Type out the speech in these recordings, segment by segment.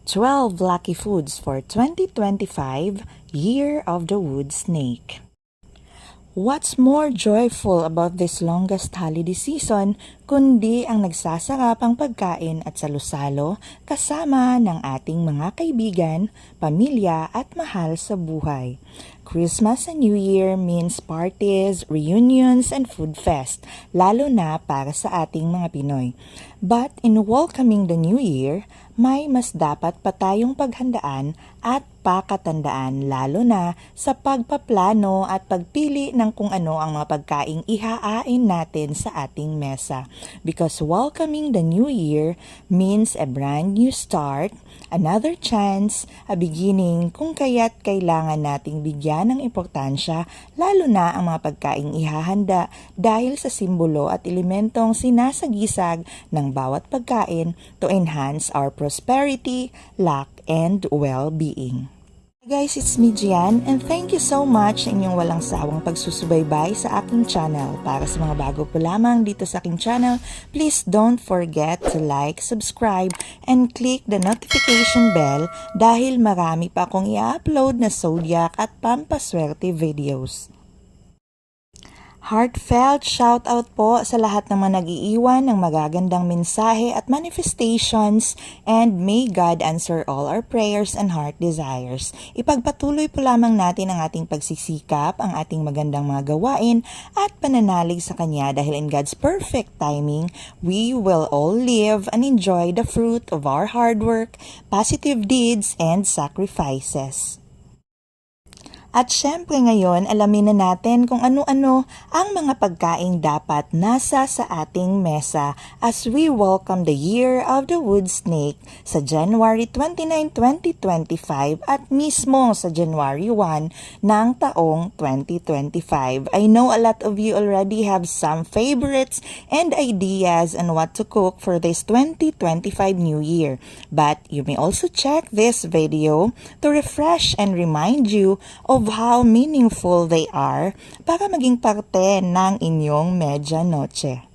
12 Lucky Foods for 2025 Year of the Wood Snake. What's more joyful about this longest holiday season kundi ang nagsasarapang pagkain at salusalo kasama ng ating mga kaibigan, pamilya at mahal sa buhay. Christmas and New Year means parties, reunions, and food fest, lalo na para sa ating mga Pinoy. But in welcoming the New Year, may mas dapat pa tayong paghandaan at pakatandaan lalo na sa pagpaplano at pagpili ng kung ano ang mga pagkaing ihaain natin sa ating mesa. Because welcoming the New Year means a brand new start, another chance, a beginning kung kaya't kailangan nating bigyan ng importansya lalo na ang mga pagkaing ihahanda dahil sa simbolo at elementong sinasagisag ng bawat pagkain to enhance our prosperity, luck, and well-being. Hey guys, it's me Gian and thank you so much sa inyong walang sawang pagsusubaybay sa aking channel. Para sa mga bago po lamang dito sa aking channel, please don't forget to like, subscribe, and click the notification bell dahil marami pa akong i-upload na zodiac at pampaswerte videos. Heartfelt shoutout po sa lahat ng mga nag-iiwan ng magagandang mensahe at manifestations and may God answer all our prayers and heart desires. Ipagpatuloy po lamang natin ang ating pagsisikap, ang ating magandang mga gawain at pananalig sa Kanya dahil in God's perfect timing, we will all live and enjoy the fruit of our hard work, positive deeds, and sacrifices. At syempre ngayon, alamin na natin kung ano-ano ang mga pagkaing dapat nasa sa ating mesa as we welcome the Year of the Wood Snake sa January 29, 2025 at mismo sa January 1 ng taong 2025. I know a lot of you already have some favorites and ideas on what to cook for this 2025 New Year. But you may also check this video to refresh and remind you of how meaningful they are para maging parte ng inyong medianoche.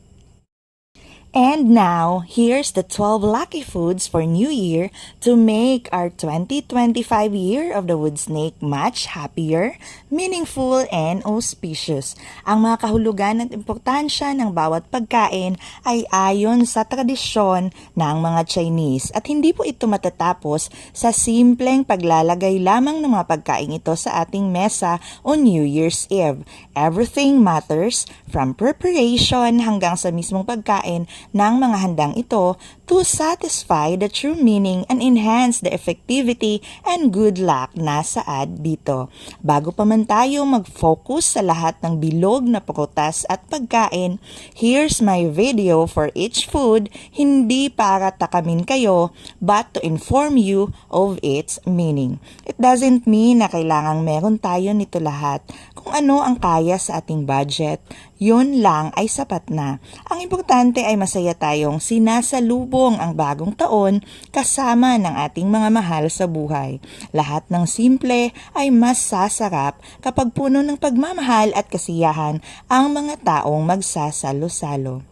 And now, here's the 12 lucky foods for New Year to make our 2025 Year of the Wood Snake much happier, meaningful, and auspicious. Ang mga kahulugan at importansya ng bawat pagkain ay ayon sa tradisyon ng mga Chinese at hindi po ito matatapos sa simpleng paglalagay lamang ng mga pagkain ito sa ating mesa on New Year's Eve. Everything matters from preparation hanggang sa mismong pagkain ng mga handang ito to satisfy the true meaning and enhance the effectivity and good luck na saad dito. Bago pa man tayo mag-focus sa lahat ng bilog na prutas at pagkain, here's my video for each food, hindi para takamin kayo, but to inform you of its meaning. It doesn't mean na kailangang meron tayo nito lahat. Kung ano ang kaya sa ating budget, yun lang ay sapat na. Ang importante ay masaya tayong sinasalubong ang bagong taon kasama ng ating mga mahal sa buhay. Lahat ng simple ay mas sasarap kapag puno ng pagmamahal at kasiyahan ang mga taong magsasalo-salo.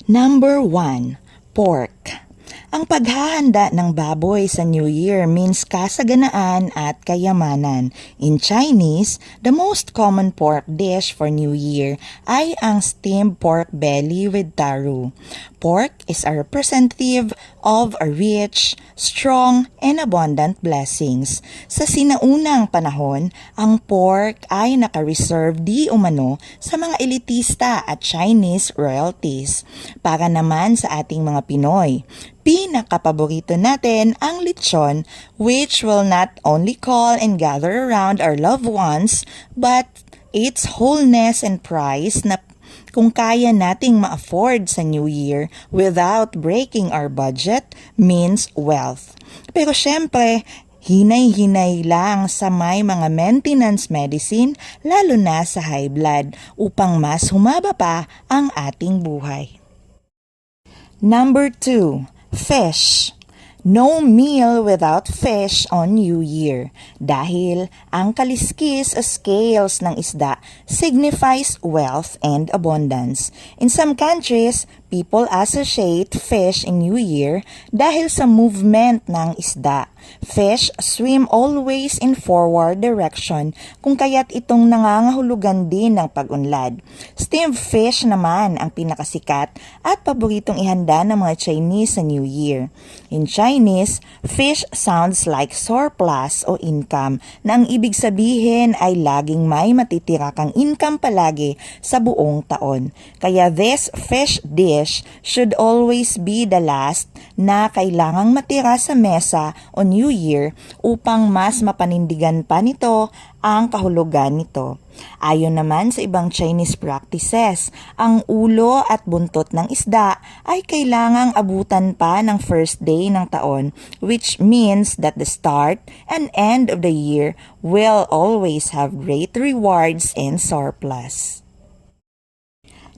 Number 1. Pork. Ang paghahanda ng baboy sa New Year means kasaganaan at kayamanan. In Chinese, the most common pork dish for New Year ay ang steamed pork belly with taro. Pork is a representative of a rich, strong, and abundant blessings. Sa sinaunang panahon, ang pork ay naka-reserve di umano sa mga elitista at Chinese royalties. Para naman sa ating mga Pinoy, pinakapaborito natin ang lechon, which will not only call and gather around our loved ones, but its wholeness and price na kung kaya nating ma-afford sa New Year without breaking our budget means wealth. Pero syempre, hinay-hinay lang sa may mga maintenance medicine lalo na sa high blood upang mas humaba pa ang ating buhay. Number 2. Fish. No meal without fish on New Year dahil ang kaliskis o scales ng isda signifies wealth and abundance. In some countries, People associate fish in New Year dahil sa movement ng isda. Fish swim always in forward direction kung kaya't itong nangangahulugan din ng pag-unlad. Steamed fish naman ang pinakasikat at paboritong ihanda ng mga Chinese sa New Year. In Chinese, fish sounds like surplus o income na ang ibig sabihin ay laging may matitira kang income palagi sa buong taon. Kaya this fish dish should always be the last na kailangang matira sa mesa o New Year upang mas mapanindigan pa nito ang kahulugan nito. Ayon naman sa ibang Chinese practices, ang ulo at buntot ng isda ay kailangang abutan pa ng first day ng taon, which means that the start and end of the year will always have great rewards and surplus.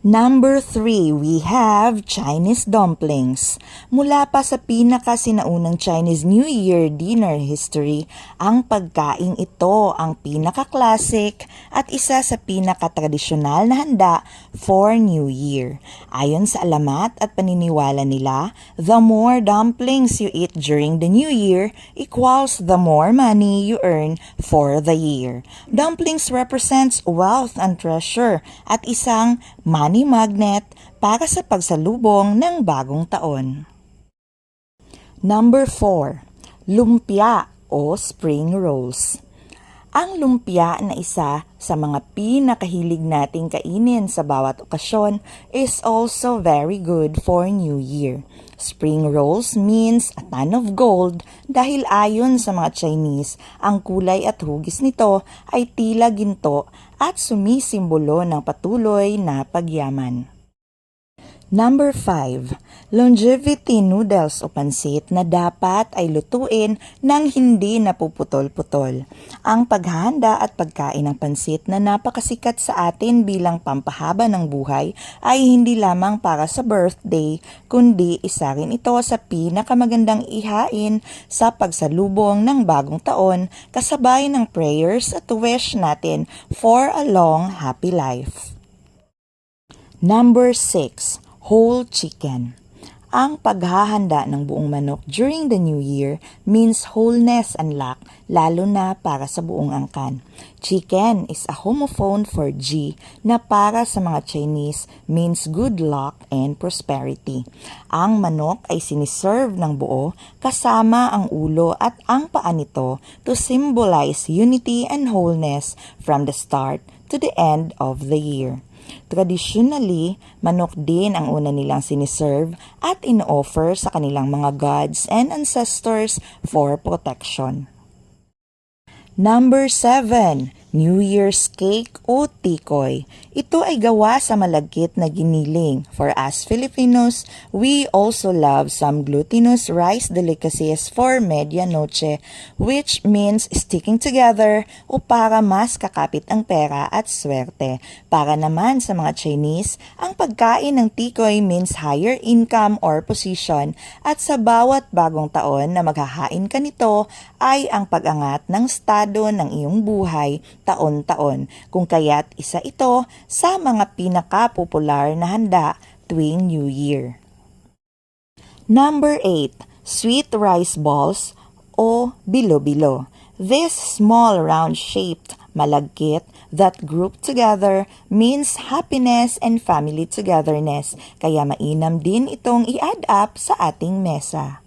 Number 3, we have Chinese dumplings. Mula pa sa pinaka-sinaunang Chinese New Year dinner history, ang pagkain ito ang pinaka-classic at isa sa pinaka-tradisyonal na handa for New Year. Ayon sa alamat at paniniwala nila, the more dumplings you eat during the New Year equals the more money you earn for the year. Dumplings represents wealth and treasure at isang money magnet para sa pagsalubong ng bagong taon. Number 4, lumpia o spring rolls. Ang lumpia na isa sa mga pinakahilig nating kainin sa bawat okasyon is also very good for New Year. Spring rolls means a ton of gold dahil ayon sa mga Chinese, ang kulay at hugis nito ay tila ginto at sumisimbolo ng patuloy na pagyaman. Number 5, longevity noodles o pansit na dapat ay lutuin ng hindi napuputol-putol. Ang paghahanda at pagkain ng pansit na napakasikat sa atin bilang pampahaba ng buhay ay hindi lamang para sa birthday, kundi isa rin ito sa pinakamagandang ihain sa pagsalubong ng bagong taon kasabay ng prayers at wish natin for a long, happy life. Number 6, whole chicken. Ang paghahanda ng buong manok during the New Year means wholeness and luck, lalo na para sa buong angkan. Chicken is a homophone for G na para sa mga Chinese means good luck and prosperity. Ang manok ay siniserve ng buo kasama ang ulo at ang paa nito to symbolize unity and wholeness from the start to the end of the year. Traditionally, manok din ang una nilang siniserve at ino-offer sa kanilang mga gods and ancestors for protection. Number 7, New Year's cake o tikoy. Ito ay gawa sa malagkit na giniling. For us Filipinos, we also love some glutinous rice delicacies for medianoche, which means sticking together o para mas kakapit ang pera at swerte. Para naman sa mga Chinese, ang pagkain ng tikoy means higher income or position at sa bawat bagong taon na maghahain ka nito ay ang pag-angat ng estado ng iyong buhay taon-taon, kung kaya't isa ito sa mga pinaka-popular na handa tuwing New Year. Number 8, sweet rice balls o bilo-bilo. This small round-shaped malagkit that group together means happiness and family togetherness, kaya mainam din itong i-add up sa ating mesa.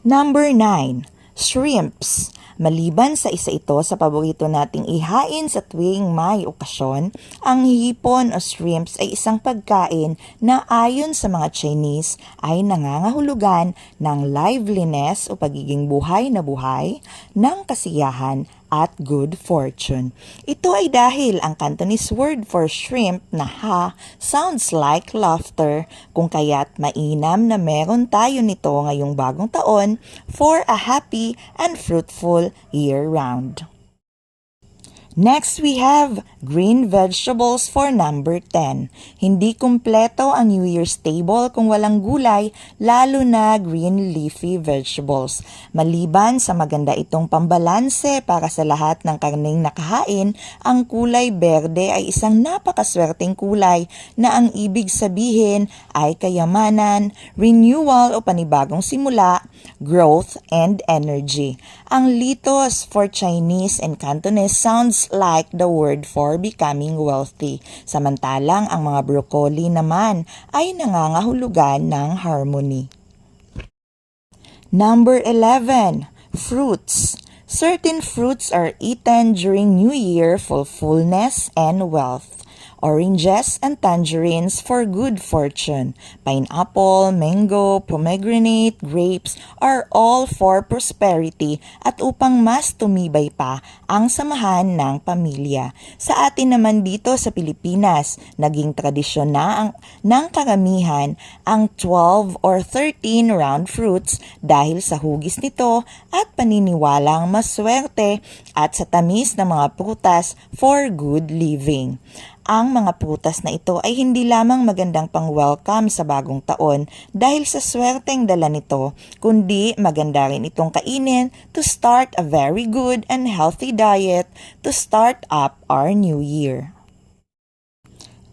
Number 9, shrimps. Maliban sa isa ito sa paborito nating ihain sa tuwing may okasyon, ang hipon o shrimps ay isang pagkain na ayon sa mga Chinese ay nangangahulugan ng liveliness o pagiging buhay na buhay, ng kasiyahan at good fortune. Ito ay dahil ang Cantonese word for shrimp na ha sounds like laughter, kung kaya't mainam na meron tayo nito ngayong bagong taon for a happy and fruitful year-round. Next, we have green vegetables for number 10. Hindi kumpleto ang New Year's table kung walang gulay, lalo na green leafy vegetables. Maliban sa maganda itong pambalanse para sa lahat ng karneng nakahain, ang kulay berde ay isang napakaswerteng kulay na ang ibig sabihin ay kayamanan, renewal o panibagong simula, growth, and energy. Ang litos for Chinese and Cantonese sounds like the word for becoming wealthy. Samantalang ang mga broccoli naman ay nangangahulugan ng harmony. Number 11, fruits. Certain fruits are eaten during New Year for fullness and wealth. Oranges and tangerines for good fortune. Pineapple, mango, pomegranate, grapes are all for prosperity at upang mas tumibay pa ang samahan ng pamilya. Sa atin naman dito sa Pilipinas, naging tradisyon na ng karamihan ang 12 or 13 round fruits dahil sa hugis nito at paniniwalang maswerte at sa tamis ng mga prutas for good living. Ang mga prutas na ito ay hindi lamang magandang pang-welcome sa bagong taon dahil sa swerteng dala nito, kundi maganda rin itong kainin to start a very good and healthy diet to start up our new year.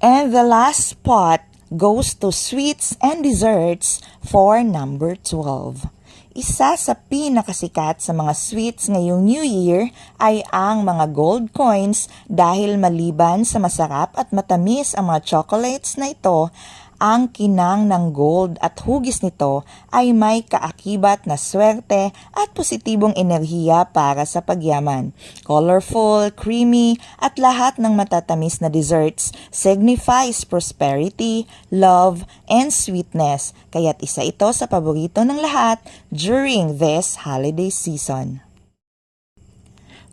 And the last spot goes to sweets and desserts for number 12. Isa sa pinakasikat sa mga sweets ngayong New Year ay ang mga gold coins dahil maliban sa masarap at matamis ang mga chocolates na ito, ang kinang ng gold at hugis nito ay may kaakibat na swerte at positibong enerhiya para sa pagyaman. Colorful, creamy at lahat ng matatamis na desserts signifies prosperity, love, and sweetness. Kaya't isa ito sa paborito ng lahat during this holiday season.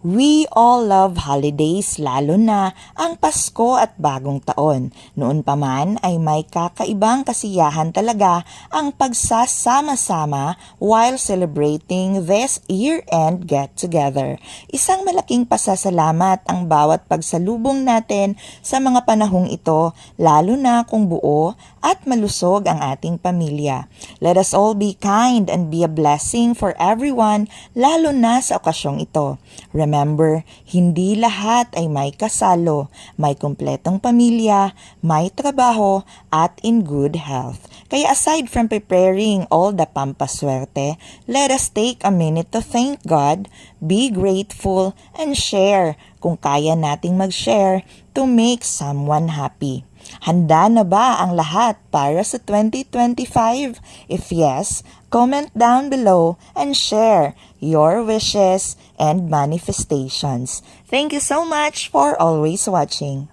We all love holidays, lalo na ang Pasko at Bagong Taon. Noon pa man ay may kakaibang kasiyahan talaga ang pagsasama-sama while celebrating this year-end get-together. Isang malaking pasasalamat ang bawat pagsalubong natin sa mga panahong ito, lalo na kung buo at malusog ang ating pamilya. Let us all be kind and be a blessing for everyone, lalo na sa okasyong ito. Remember, hindi lahat ay may kasalo, may kumpletong pamilya, may trabaho, at in good health. Kaya aside from preparing all the pampaswerte, let us take a minute to thank God, be grateful, and share kung kaya nating mag-share to make someone happy. Handa na ba ang lahat para sa 2025? If yes, comment down below and share your wishes and manifestations. Thank you so much for always watching.